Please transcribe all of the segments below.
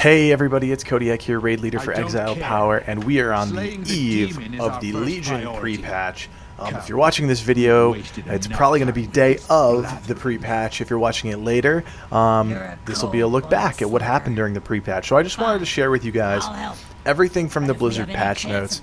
Hey everybody, it's Cody here, raid leader for Exiled Power, and we are on the eve of the Legion pre-patch. If you're watching this video, it's probably going to be day of the pre-patch. If you're watching it later, this will be a look back at what happened during the pre-patch. So I just wanted to share with you guys everything from the Blizzard patch notes,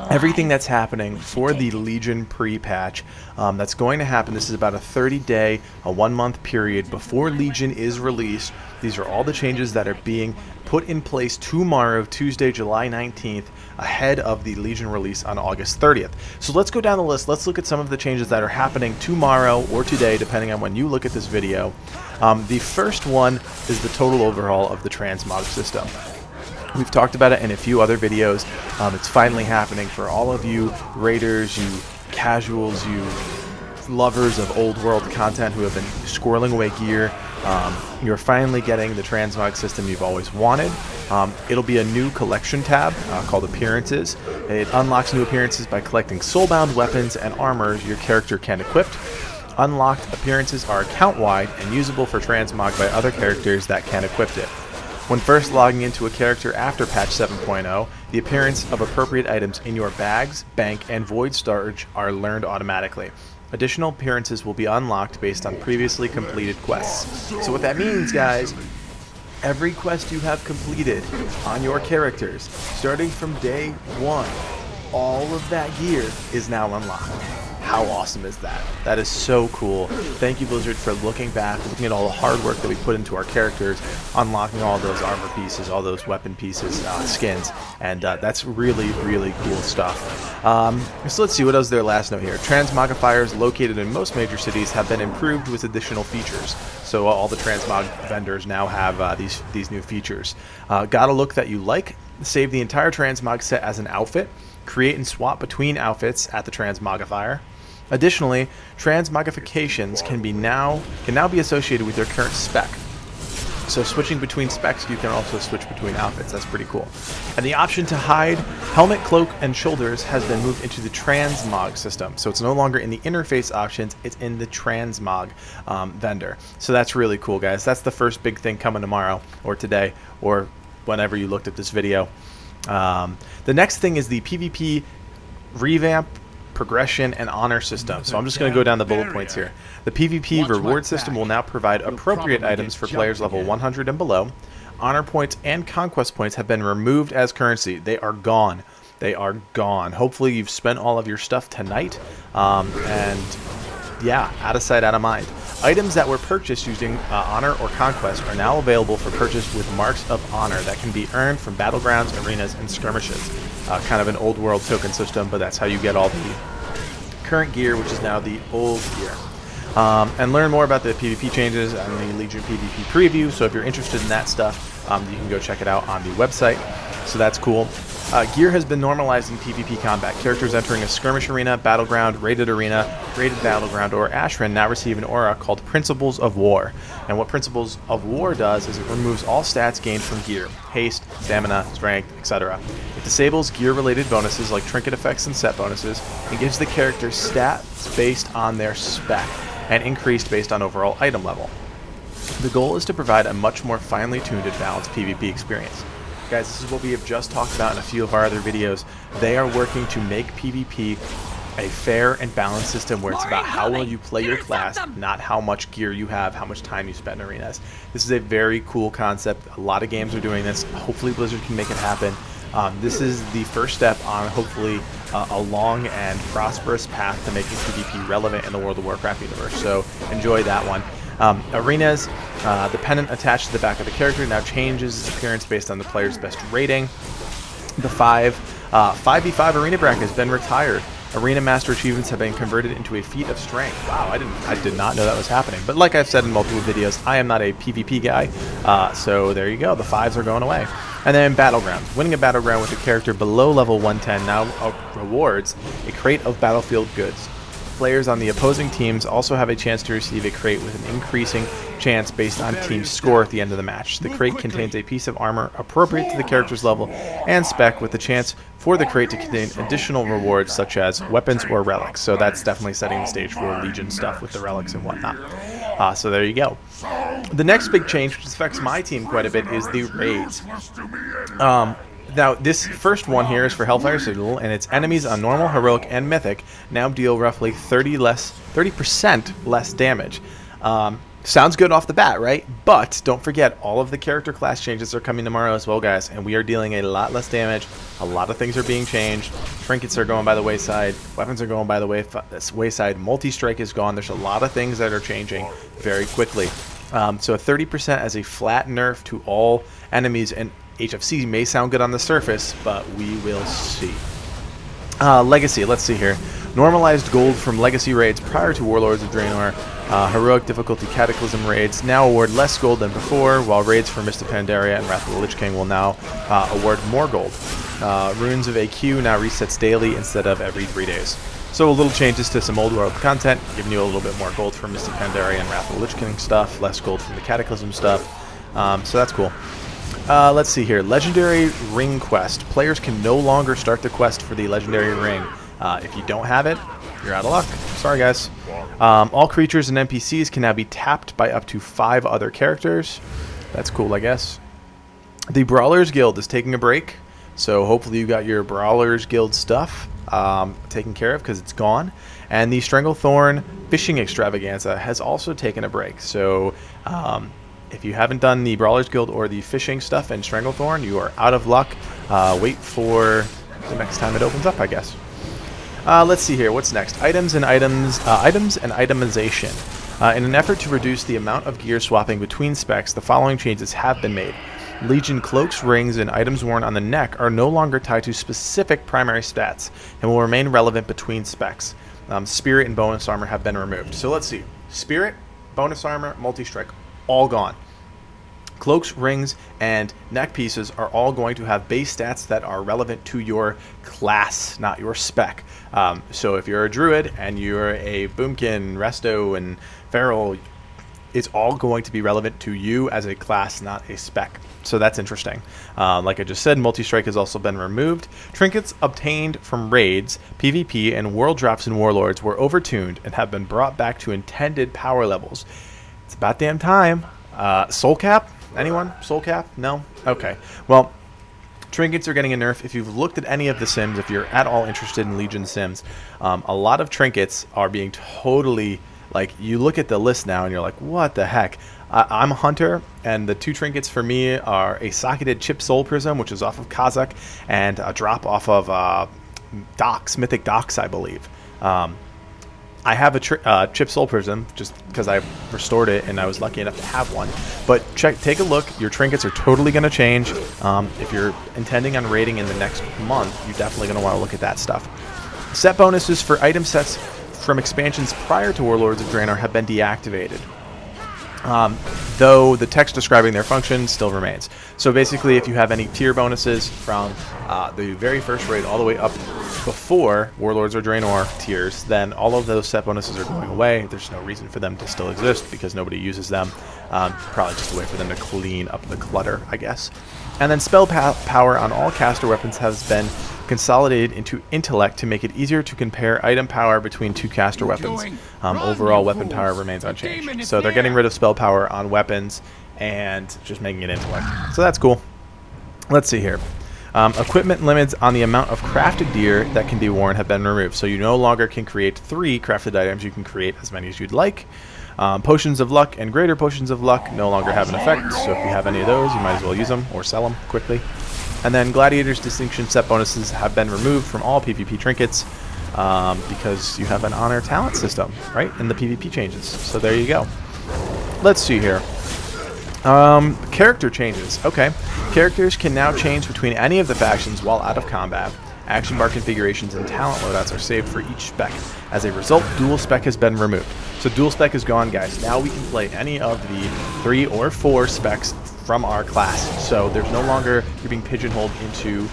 everything that's happening for the Legion pre-patch that's going to happen. This is about a 30-day, a 1-month period before Legion is released. These are all the changes that are being put in place tomorrow, Tuesday, July 19th, ahead of the Legion release on August 30th. So let's go down the list. Let's look at some of the changes that are happening tomorrow or today, depending on when you look at this video. The first one is the total overhaul of the transmog system. We've talked about it in a few other videos. It's finally happening for all of you raiders, you casuals, you lovers of old world content who have been squirreling away gear. You're finally getting the transmog system you've always wanted. It'll be a new collection tab called Appearances. It unlocks new appearances by collecting soulbound weapons and armor your character can equip. Unlocked appearances are account-wide and usable for transmog by other characters that can equip it. When first logging into a character after patch 7.0, the appearance of appropriate items in your bags, bank, and void storage are learned automatically. Additional appearances will be unlocked based on previously completed quests. So what that means, guys, every quest you have completed on your characters, starting from day 1, all of that gear is now unlocked. How awesome is that? That is so cool. Thank you, Blizzard, for looking back, looking at all the hard work that we put into our characters, unlocking all those armor pieces, all those weapon pieces, skins, and that's really, really cool stuff. So let's see, what else is their last note here? Transmogrifiers located in most major cities have been improved with additional features. So all the transmog vendors now have these new features. Got a look that you like? Save the entire transmog set as an outfit. Create and swap between outfits at the transmogrifier. Additionally, transmogrifications can now be associated with your current spec. So switching between specs, you can also switch between outfits. That's pretty cool. And the option to hide helmet, cloak, and shoulders has been moved into the transmog system. So it's no longer in the interface options, it's in the transmog vendor. So that's really cool, guys. That's the first big thing coming tomorrow, or today, or whenever you looked at this video. The next thing is the PvP revamp, progression, and honor system. So I'm just going to go down the bullet points here. The PvP reward system will now provide appropriate items for players level 100 and below. Honor points and conquest points have been removed as currency. They are gone. They are gone. Hopefully you've spent all of your stuff tonight. And yeah, out of sight, out of mind. Items that were purchased using honor or conquest are now available for purchase with marks of honor that can be earned from battlegrounds, arenas, and skirmishes. Kind of an old world token system, but that's how you get all the current gear, which is now the old gear. And learn more about the PvP changes on the Legion PvP preview. So if you're interested in that stuff, you can go check it out on the website. So that's cool. Gear has been normalized in PvP combat. Characters entering a skirmish arena, battleground, rated battleground, or Ashran now receive an aura called Principles of War. And what Principles of War does is it removes all stats gained from gear: haste, stamina, strength, etc. It disables gear-related bonuses like trinket effects and set bonuses, and gives the character stats based on their spec, and increased based on overall item level. The goal is to provide a much more finely tuned and balanced PvP experience. Guys, this is what we have just talked about in a few of our other videos. They are working to make PvP a fair and balanced system where it's about how well you play your class, not how much gear you have, how much time you spend in arenas. This is a very cool concept. A lot of games are doing this. Hopefully Blizzard can make it happen. This is the first step on hopefully a long and prosperous path to making PvP relevant in the World of Warcraft universe. So enjoy that one. Arenas, the pennant attached to the back of the character now changes its appearance based on the player's best rating. The 5v5 arena bracket has been retired. Arena Master achievements have been converted into a feat of strength. Wow, I did not know that was happening. But like I've said in multiple videos, I am not a PvP guy, so there you go. The 5s are going away. And then Battleground. Winning a Battleground with a character below level 110 now rewards a crate of battlefield goods. Players on the opposing teams also have a chance to receive a crate with an increasing chance based on team score at the end of the match. The crate contains a piece of armor appropriate to the character's level and spec, with the chance for the crate to contain additional rewards such as weapons or relics. So that's definitely setting the stage for Legion stuff with the relics and whatnot. So there you go. The next big change, which affects my team quite a bit, is the raids. Now, this first one here is for Hellfire Citadel, and its enemies on normal, heroic, and mythic now deal roughly 30% less damage. Sounds good off the bat, right? But don't forget, all of the character class changes are coming tomorrow as well, guys, and we are dealing a lot less damage. A lot of things are being changed. Trinkets are going by the wayside. Weapons are going by the wayside. Multi-strike is gone. There's a lot of things that are changing very quickly. So a 30% as a flat nerf to all enemies and HFC may sound good on the surface, but we will see. Legacy, let's see here. Normalized gold from Legacy raids prior to Warlords of Draenor. Heroic difficulty Cataclysm raids now award less gold than before, while raids for Mist of Pandaria and Wrath of the Lich King will now award more gold. Runes of AQ now resets daily instead of every 3 days. So a little changes to some old world content, giving you a little bit more gold from Mist of Pandaria and Wrath of the Lich King stuff, less gold from the Cataclysm stuff. So that's cool. Let's see here. Legendary Ring Quest. Players can no longer start the quest for the Legendary Ring. If you don't have it, you're out of luck. Sorry, guys. All creatures and NPCs can now be tapped by up to 5 other characters. That's cool, I guess. The Brawlers Guild is taking a break, so hopefully you got your Brawlers Guild stuff taken care of because it's gone. And the Stranglethorn Fishing Extravaganza has also taken a break. So if you haven't done the Brawlers Guild or the fishing stuff in Stranglethorn, you are out of luck. Wait for the next time it opens up, I guess. Let's see here. What's next? Items and itemization. In an effort to reduce the amount of gear swapping between specs, the following changes have been made. Legion cloaks, rings, and items worn on the neck are no longer tied to specific primary stats and will remain relevant between specs. Spirit and bonus armor have been removed. So let's see. Spirit, bonus armor, multi-strike, all gone. Cloaks, rings, and neck pieces are all going to have base stats that are relevant to your class, not your spec. So if you're a druid and you're a boomkin, resto, and feral, it's all going to be relevant to you as a class, not a spec. So that's interesting. Like I just said, multi-strike has also been removed. Trinkets obtained from raids, PvP, and world drops in Warlords were overtuned and have been brought back to intended power levels. It's about damn time. Soul cap? Anyone? Soul cap? No? Okay. Well, trinkets are getting a nerf. If you've looked at any of the sims, if you're at all interested in Legion sims, a lot of trinkets are being totally, like, you look at the list now and you're like, what the heck? I'm a hunter, and the 2 trinkets for me are a socketed chip soul prism, which is off of Kazakh, and a drop off of docks, mythic docks, I believe. I have a chip soul prism just because I restored it and I was lucky enough to have one. But take a look. Your trinkets are totally going to change. If you're intending on raiding in the next month, you're definitely going to want to look at that stuff. Set bonuses for item sets from expansions prior to Warlords of Draenor have been deactivated. Though the text describing their function still remains. So basically, if you have any tier bonuses from the very first raid all the way up before Warlords or Draenor tiers, then all of those set bonuses are going away. There's no reason for them to still exist because nobody uses them. Probably just a way for them to clean up the clutter, I guess. And then spell power on all caster weapons has been consolidated into intellect to make it easier to compare item power between 2 caster weapons. Overall weapon power remains unchanged. So they're getting rid of spell power on weapons and just making it intellect. So that's cool. Let's see here. Equipment limits on the amount of crafted gear that can be worn have been removed. So you no longer can create 3 crafted items. You can create as many as you'd like. Potions of luck and greater potions of luck no longer have an effect. So if you have any of those, you might as well use them or sell them quickly. And then Gladiator's Distinction set bonuses have been removed from all PvP trinkets because you have an honor talent system, right? And the PvP changes. So there you go. Let's see here. Character changes. Okay. Characters can now change between any of the factions while out of combat. Action bar configurations and talent loadouts are saved for each spec. As a result, dual spec has been removed. So dual spec is gone, guys. Now we can play any of the 3 or 4 specs from our class. So there's no longer you're being pigeonholed into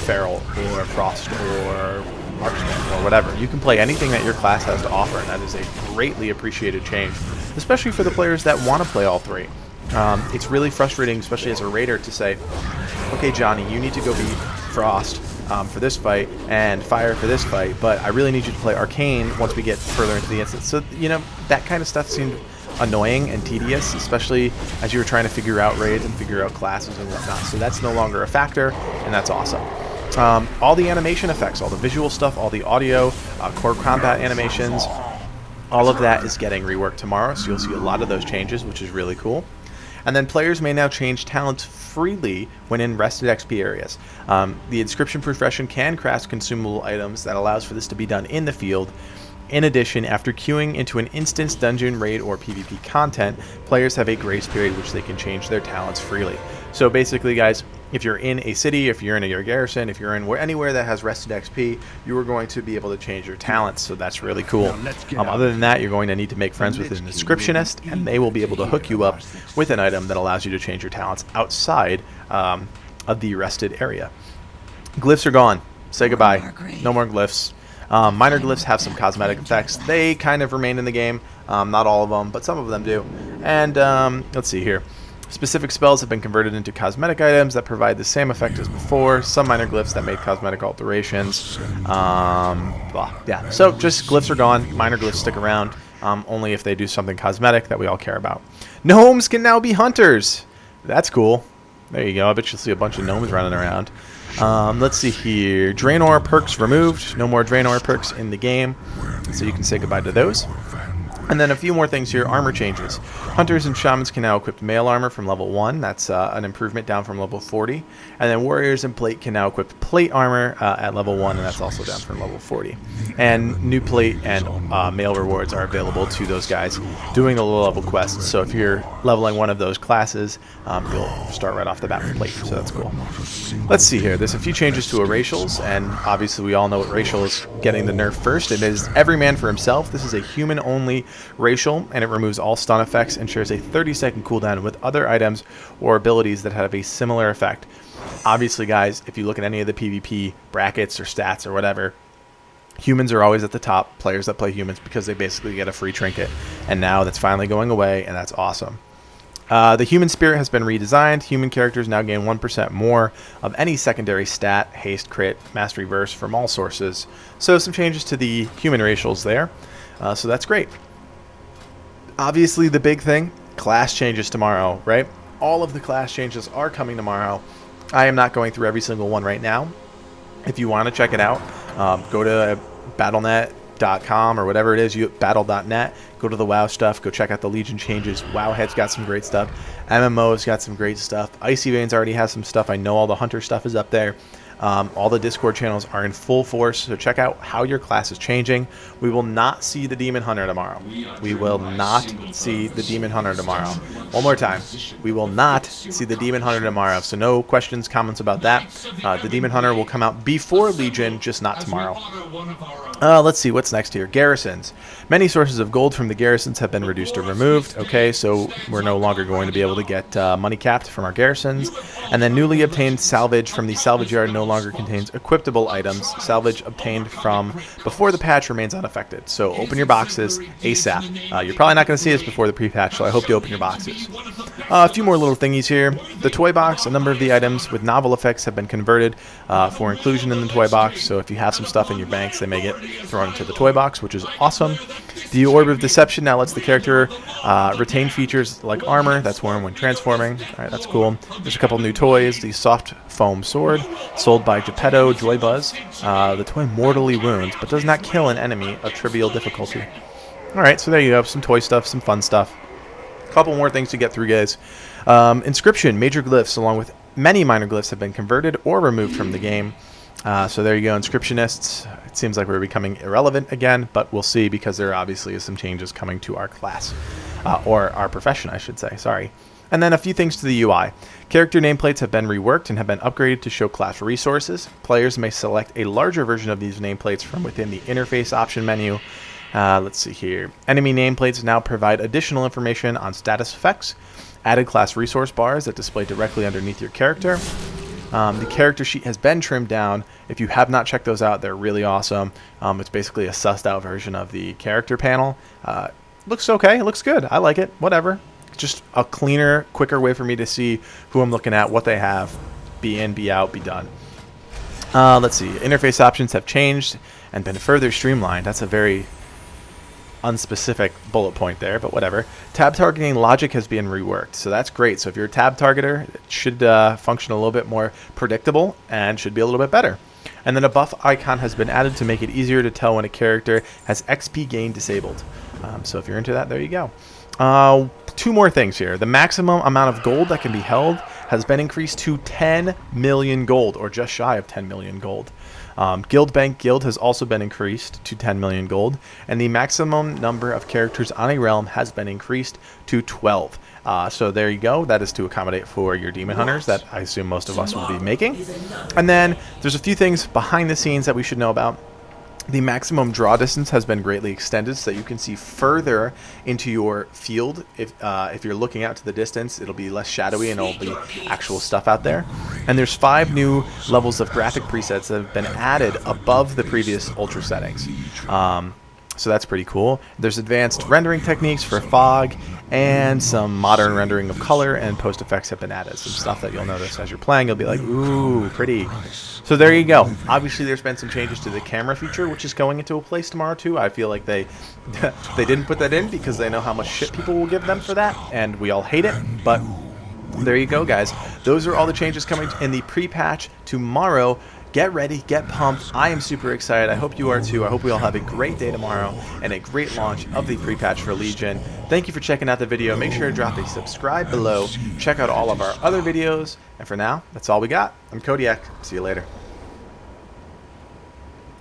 Feral or Frost or Marksman or whatever. You can play anything that your class has to offer, and that is a greatly appreciated change, especially for the players that want to play all 3. It's really frustrating, especially as a raider, to say, okay, Johnny, you need to go be Frost for this fight and Fire for this fight, but I really need you to play Arcane once we get further into the instance. So, you know, that kind of stuff seemed annoying and tedious, especially as you were trying to figure out raids and figure out classes and whatnot. So that's no longer a factor, and that's awesome. All the animation effects, all the visual stuff, all the audio, core combat animations, all of that is getting reworked tomorrow, so you'll see a lot of those changes, which is really cool. And then players may now change talents freely when in rested XP areas. The inscription profession can craft consumable items that allows for this to be done in the field. In addition, after queuing into an instance, dungeon, raid, or PvP content, players have a grace period which they can change their talents freely. So basically, guys, if you're in a city, if you're in your garrison, if you're in anywhere that has rested XP, you are going to be able to change your talents, so that's really cool. Other than that, you're going to need to make friends with an inscriptionist, and they will be able to hook you up with an item that allows you to change your talents outside of the rested area. Glyphs are gone. Say goodbye. No more glyphs. Minor glyphs have some cosmetic effects. They kind of remain in the game. Not all of them, but some of them do. And let's see here. Specific spells have been converted into cosmetic items that provide the same effect as before. Some minor glyphs that made cosmetic alterations. Yeah, so just glyphs are gone. Minor glyphs stick around, only if they do something cosmetic that we all care about. Gnomes can now be hunters. That's cool. There you go. I bet you'll see a bunch of gnomes running around. Let's see here. Draenor perks removed. No more Draenor perks in the game, so you can say goodbye to those. And then a few more things here. Armor changes. Hunters and shamans can now equip mail armor from level 1. That's an improvement down from level 40. And then warriors and plate can now equip plate armor at level 1, and that's also down from level 40. And new plate and mail rewards are available to those guys doing the low level quests. So if you're leveling one of those classes, you'll start right off the bat with plate. So that's cool. Let's see here. There's a few changes to racials, and obviously we all know what racial is getting the nerf first. It is every man for himself. This is a human-only racial, and it removes all stun effects and shares a 30-second cooldown with other items or abilities that have a similar effect. Obviously, guys, if you look at any of the PvP brackets or stats or whatever, humans are always at the top, players that play humans, because they basically get a free trinket. And now that's finally going away, and that's awesome. The human spirit has been redesigned. Human characters now gain 1% more of any secondary stat, haste, crit, mastery verse from all sources. So some changes to the human racials there. So that's great. Obviously, the big thing, class changes tomorrow, right? All of the class changes are coming tomorrow. I am not going through every single one right now. If you want to check it out, go to battle.net.com or whatever it is, battle.net. Go to the WoW stuff. Go check out the Legion changes. Wowhead's got some great stuff. MMO's got some great stuff. Icy Veins already has some stuff. I know all the Hunter stuff is up there. All the Discord channels are in full force, so check out how your class is changing. We will not see the Demon Hunter tomorrow. We will not see the Demon Hunter tomorrow. One more time. We will not see the Demon Hunter tomorrow, so no questions, comments about that. The Demon Hunter will come out before Legion, just not tomorrow. Let's see, what's next here? Garrisons. Many sources of gold from the garrisons have been reduced or removed. Okay, so we're no longer going to be able to get money capped from our garrisons. And then newly obtained salvage from the salvage yard no longer contains equipable items. Salvage obtained from before the patch remains unaffected. So open your boxes ASAP. You're probably not going to see this before the pre-patch, so I hope you open your boxes. A few more little thingies here. The toy box, a number of the items with novel effects have been converted for inclusion in the toy box. So if you have some stuff in your banks, they may get thrown into the toy box, which is awesome. The Orb of Deception now lets the character retain features like armor that's worn when transforming. Alright, that's cool. There's a couple new toys. The Soft Foam Sword, sold by Geppetto Joybuzz. The toy mortally wounds, but does not kill an enemy of trivial difficulty. Alright, so there you go. Some toy stuff, some fun stuff. A couple more things to get through, guys. Inscription, major glyphs, along with many minor glyphs, have been converted or removed from the game. So there you go, inscriptionists. It seems like we're becoming irrelevant again, but we'll see, because there obviously is some changes coming to our class, or our profession, I should say, sorry. And then a few things to the UI. Character nameplates have been reworked and have been upgraded to show class resources. Players may select a larger version of these nameplates from within the interface option menu. Let's see here. Enemy nameplates now provide additional information on status effects. Added class resource bars that display directly underneath your character. The character sheet has been trimmed down. If you have not checked those out, they're really awesome. It's basically a sussed out version of the character panel. Looks okay. It looks good. I like it. Whatever. Just a cleaner, quicker way for me to see who I'm looking at, what they have, be in, be out, be done. Let's see. Interface options have changed and been further streamlined. That's a very unspecific bullet point there, but whatever. Tab targeting logic has been reworked, so that's great. So if you're a tab targeter, it should function a little bit more predictable and should be a little bit better. And then a buff icon has been added to make it easier to tell when a character has XP gain disabled. So if you're into that, there you go. Two more things here. The maximum amount of gold that can be held has been increased to 10 million gold, or just shy of 10 million gold. Guild Bank Guild has also been increased to 10 million gold, and the maximum number of characters on a realm has been increased to 12. So there you go. That is to accommodate for your demon hunters that I assume most of us will be making. And then there's a few things behind the scenes that we should know about. The maximum draw distance has been greatly extended so that you can see further into your field. If you're looking out to the distance, it'll be less shadowy and it'll be actual stuff out there. And there's 5 new levels of graphic presets that have been added above the previous ultra settings. So that's pretty cool. There's advanced rendering techniques for fog, and some modern rendering of color and post effects have been added. Some stuff that you'll notice as you're playing, you'll be like, ooh, pretty. So there you go. Obviously, there's been some changes to the camera feature, which is going into place tomorrow too. I feel like they didn't put that in because they know how much shit people will give them for that, and we all hate it, but there you go, guys. Those are all the changes coming in the pre-patch tomorrow. Get ready, get pumped. I am super excited. I hope you are too. I hope we all have a great day tomorrow and a great launch of the pre-patch for Legion. Thank you for checking out the video. Make sure to drop a subscribe below. Check out all of our other videos. And for now, that's all we got. I'm Kodiak. See you later.